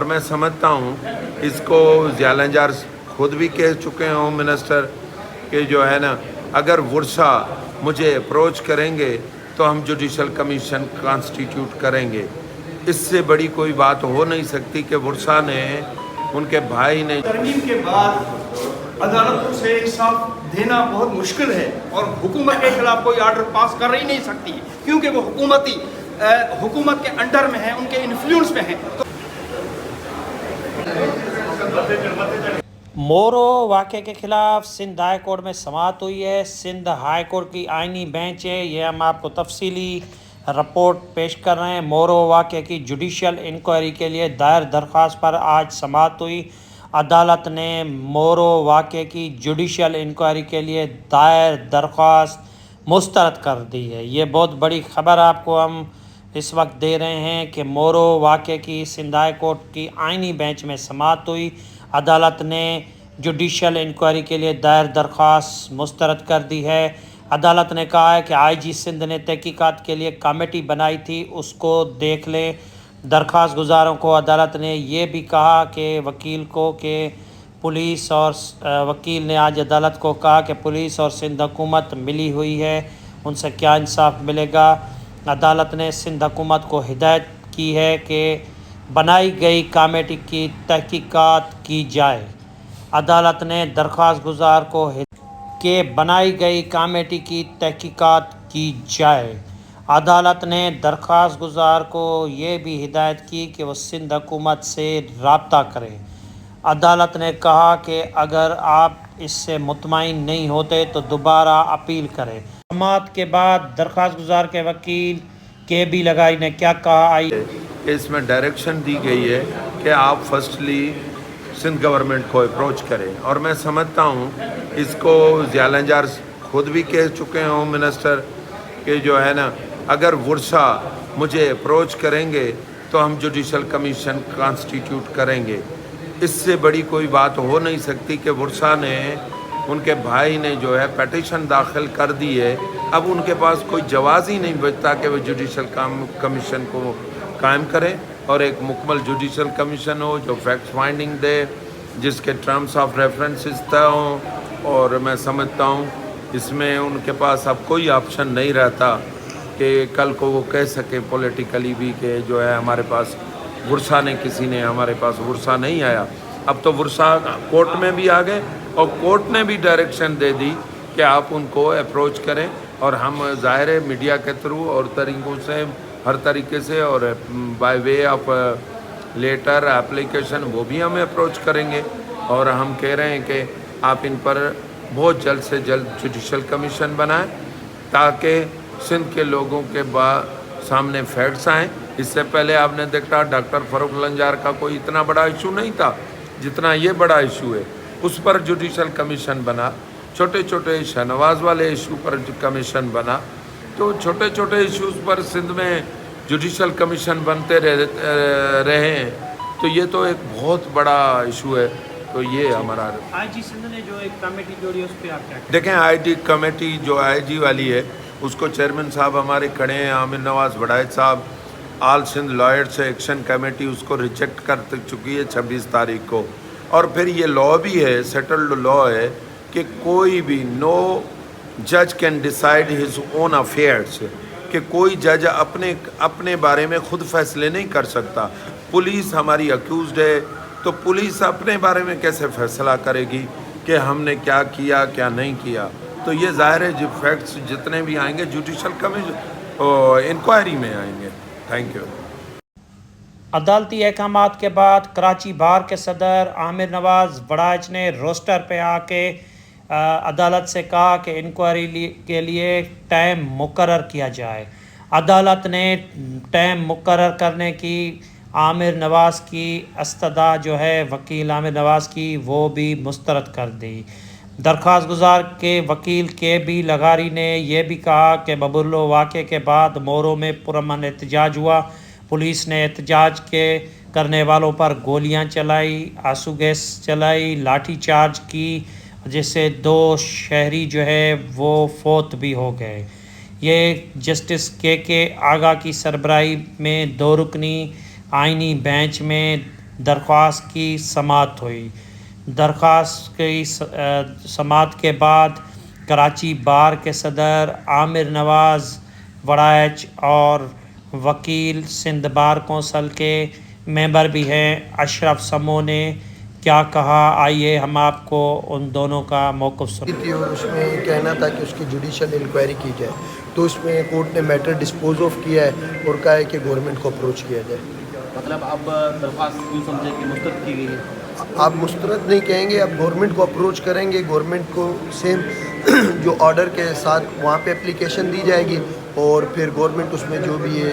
اور میں سمجھتا ہوں اس کو ضیاء النجار خود بھی کہہ چکے ہیں ہوم منسٹر کہ جو ہے نا اگر ورثہ مجھے اپروچ کریں گے تو ہم جوڈیشل کمیشن کانسٹیٹیوٹ کریں گے۔ اس سے بڑی کوئی بات ہو نہیں سکتی کہ ورثہ نے ان کے بھائی نے ترمیم کے بعد عدالتوں سے انصاف دینا بہت مشکل ہے اور حکومت کے خلاف کوئی آرڈر پاس کر ہی نہیں سکتی کیونکہ وہ حکومت کے انڈر میں ہیں، ان کے انفلوئنس میں ہیں۔ مورو واقعے کے خلاف سندھ ہائی کورٹ میں سماعت ہوئی ہے۔ سندھ ہائی کورٹ کی آئینی بینچ ہے، یہ ہم آپ کو تفصیلی رپورٹ پیش کر رہے ہیں۔ مورو واقعے کی جوڈیشل انکوائری کے لیے دائر درخواست پر آج سماعت ہوئی۔ عدالت نے مورو واقعے کی جوڈیشل انکوائری کے لیے دائر درخواست مسترد کر دی ہے۔ یہ بہت بڑی خبر آپ کو ہم اس وقت دے رہے ہیں کہ مورو واقعے کی سندھ ہائی کورٹ کی آئینی بینچ میں سماعت ہوئی۔ عدالت نے جوڈیشل انکوائری کے لیے دائر درخواست مسترد کر دی ہے۔ عدالت نے کہا ہے کہ آئی جی سندھ نے تحقیقات کے لیے کمیٹی بنائی تھی، اس کو دیکھ لیں۔ درخواست گزاروں کو عدالت نے یہ بھی کہا کہ وکیل کو کہ پولیس اور وکیل نے آج عدالت کو کہا کہ پولیس اور سندھ حکومت ملی ہوئی ہے، ان سے کیا انصاف ملے گا۔ عدالت نے سندھ حکومت کو ہدایت کی ہے کہ بنائی گئی کمیٹی کی تحقیقات کی جائے۔ عدالت نے درخواست گزار کو کہ بنائی گئی کمیٹی کی تحقیقات کی جائے۔ عدالت نے درخواست گزار کو یہ بھی ہدایت کی کہ وہ سندھ حکومت سے رابطہ کریں۔ عدالت نے کہا کہ اگر آپ اس سے مطمئن نہیں ہوتے تو دوبارہ اپیل کریں۔ سماعت کے بعد درخواست گزار کے وکیل کے بی لگائی نے کیا کہا؟ اس میں ڈائریکشن دی گئی ہے کہ آپ فرسٹلی سندھ گورنمنٹ کو اپروچ کریں، اور میں سمجھتا ہوں اس کو ضیاء النجار خود بھی کہہ چکے ہیں ہوم منسٹر کہ جو ہے نا اگر ورثہ مجھے اپروچ کریں گے تو ہم جوڈیشل کمیشن کانسٹیٹیوٹ کریں گے۔ اس سے بڑی کوئی بات ہو نہیں سکتی کہ ورثہ نے ان کے بھائی نے جو ہے پیٹیشن داخل کر دی ہے، اب ان کے پاس کوئی جواز ہی نہیں بچتا کہ وہ جوڈیشل کمیشن کو قائم کریں اور ایک مکمل جوڈیشل کمیشن ہو جو فیکٹ فائنڈنگ دے، جس کے ٹرمز آف ریفرنسز طے ہوں۔ اور میں سمجھتا ہوں اس میں ان کے پاس اب کوئی آپشن نہیں رہتا کہ کل کو وہ کہہ سکیں پولیٹیکلی بھی کہ جو ہے ہمارے پاس ورثہ نے کسی نے ہمارے پاس ورثہ نہیں آیا۔ اب تو ورثہ کورٹ میں بھی آ گئے اور کورٹ نے بھی ڈائریکشن دے دی کہ آپ ان کو اپروچ کریں، اور ہم ظاہر ہے میڈیا کے تھرو اور طریقوں سے ہر طریقے سے اور by way of letter application وہ بھی ہمیں اپروچ کریں گے، اور ہم کہہ رہے ہیں کہ آپ ان پر بہت جلد سے جلد جوڈیشل کمیشن بنائیں تاکہ سندھ کے لوگوں کے سامنے فیکٹس آئیں۔ اس سے پہلے آپ نے دیکھا ڈاکٹر فاروق لنجار کا کوئی اتنا بڑا ایشو نہیں تھا جتنا یہ بڑا ایشو ہے، اس پر جوڈیشل کمیشن بنا۔ چھوٹے چھوٹے شہنواز والے ایشو پر کمیشن بنا، تو چھوٹے چھوٹے ایشوز پر سندھ میں جوڈیشل کمیشن بنتے رہے ہیں، تو یہ تو ایک بہت بڑا ایشو ہے۔ تو یہ ہمارا آئی جی سندھ نے جو ایک کمیٹی جوڑی اس پہ آپ کیا دیکھیں، آئی جی کمیٹی جو آئی جی والی ہے اس کو چیئرمین صاحب ہمارے کھڑے ہیں عامر نواز وڑائچ صاحب۔ آل سندھ لائرس ایکشن کمیٹی اس کو ریجیکٹ کر چکی ہے 26 تاریخ کو، اور پھر یہ لا بھی ہے، سیٹلڈ لا ہے کہ کوئی بھی نو جج can decide his own affairs, کہ کوئی جج اپنے بارے میں خود فیصلے نہیں کر سکتا۔ پولیس ہماری اکیوزڈ ہے، تو پولیس اپنے بارے میں کیسے فیصلہ کرے گی کہ ہم نے کیا کیا کیا نہیں کیا؟ تو یہ ظاہر ہے جو فیکٹس جتنے بھی آئیں گے جوڈیشل کمیشن انکوائری میں آئیں گے۔ Thank you. عدالتی احکامات کے بعد کراچی بار کے صدر عامر نواز وڑائچ نے روسٹر پہ آ کے عدالت سے کہا کہ انکوائری کے لیے ٹائم مقرر کیا جائے۔ عدالت نے ٹائم مقرر کرنے کی عامر نواز کی استدعا جو ہے وکیل عامر نواز کی وہ بھی مسترد کر دی۔ درخواست گزار کے وکیل کے بی لگاری نے یہ بھی کہا کہ ببرلو واقعے کے بعد مورو میں پرامن احتجاج ہوا، پولیس نے احتجاج کرنے والوں پر گولیاں چلائی، آنسو گیس چلائی، لاٹھی چارج کی، جس سے 2 شہری جو ہے وہ فوت بھی ہو گئے۔ یہ جسٹس کے آغا کی سربراہی میں 2 رکنی آئینی بینچ میں درخواست کی سماعت ہوئی۔ درخواست کی سماعت کے بعد کراچی بار کے صدر عامر نواز وڑائچ اور وکیل سندھ بار کونسل کے ممبر بھی ہیں اشرف سمو نے کیا کہا، آئیے ہم آپ کو ان دونوں کا موقف سنیں۔ اور اس میں کہنا تھا کہ اس کی جوڈیشل انکوائری کی جائے، تو اس میں کورٹ نے میٹر ڈسپوز آف کیا ہے اور کہا ہے کہ گورنمنٹ کو اپروچ کیا جائے۔ مطلب اب درخواست کیوں سمجھے کہ مسترد کی گئی ہے؟ آپ مسترد نہیں کہیں گے، آپ گورنمنٹ کو اپروچ کریں گے، گورنمنٹ کو سیم جو آرڈر کے ساتھ وہاں پہ اپلیکیشن دی جائے گی اور پھر گورنمنٹ اس میں جو بھی ہے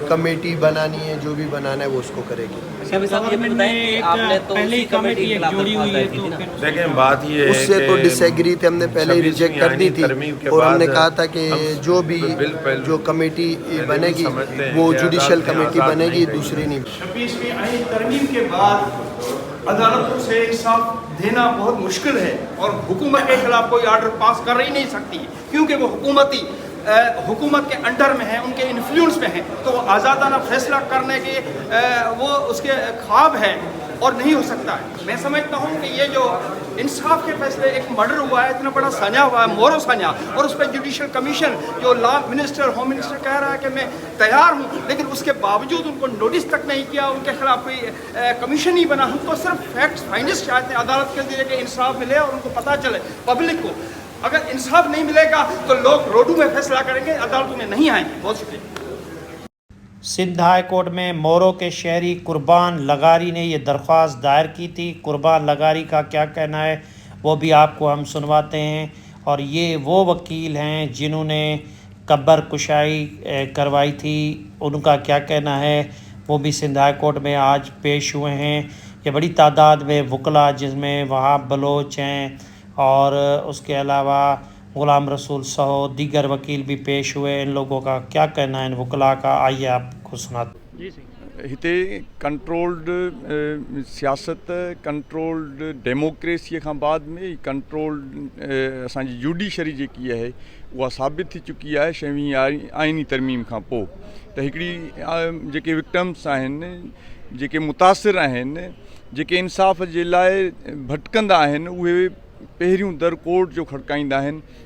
کمیٹی بنانی ہے، جو بھی بنانا ہے وہ اس کو کرے گی۔ دیکھیں بات یہ اس سے تو ڈس ایگری تھے، ہم نے پہلے ہی ریجیکٹ کر دی تھی اور ہم نے کہا تھا کہ جو بھی جو کمیٹی بنے گی وہ جوڈیشل کمیٹی بنے گی، دوسری نہیں۔ 26ویں آئین ترمیم کے بعد عدالتوں سے انصاف دینا بہت مشکل ہے اور حکومت کے خلاف کوئی آرڈر پاس کر ہی نہیں سکتی کیونکہ وہ حکومت کے انڈر میں ہیں، ان کے انفلوئنس میں ہیں، تو وہ آزادانہ فیصلہ کرنے کے وہ اس کے خواب ہے اور نہیں ہو سکتا ہے۔ میں سمجھتا ہوں کہ یہ جو انصاف کے فیصلے، ایک مرڈر ہوا ہے، اتنا بڑا سانحہ ہوا ہے، مورو سانحہ، اور اس پہ جوڈیشل کمیشن جو لا منسٹر ہوم منسٹر کہہ رہا ہے کہ میں تیار ہوں، لیکن اس کے باوجود ان کو نوٹس تک نہیں کیا، ان کے خلاف کوئی کمیشن نہیں بنا۔ ہم تو صرف فیکٹس فائنڈس چاہتے ہیں عدالت کے ذریعے کہ انصاف ملے اور ان کو پتہ چلے پبلک کو۔ اگر انصاف نہیں ملے گا تو لوگ روڈوں میں فیصلہ کریں گے، عدالتوں میں نہیں آئیں گے۔ بہت شکریہ۔ سندھ ہائی کورٹ میں مورو کے شہری قربان لغاری نے یہ درخواست دائر کی تھی۔ قربان لغاری کا کیا کہنا ہے وہ بھی آپ کو ہم سنواتے ہیں، اور یہ وہ وکیل ہیں جنہوں نے قبر کشائی کروائی تھی، ان کا کیا کہنا ہے وہ بھی سندھ ہائی کورٹ میں آج پیش ہوئے ہیں۔ یہ بڑی تعداد میں وکلا جس میں وہاب بلوچ ہیں اور اس کے علاوہ غلام رسول سہو دیگر وکیل بھی پیش ہوئے، ان لوگوں کا کیا کہنا ہے ان وکلا کا، آئیے آپ کو سناتے ہیں۔ ہتے کنٹرولڈ سیاست، کنٹرولڈ ڈیموکریسی کا بعد میں کنٹرولڈ اسانجی جوڈیشری جیکی ہے وہ ثابت تھی چکی ہے 6ویں آئینی ترمیم کا پو تو ہکڑی جے وکٹمس ہیں، جے متاثر ہیں، جے انصاف کے لائے بھٹکندا ہیں، وہ پہریوں در کورٹ جو کھڑکائندا ہیں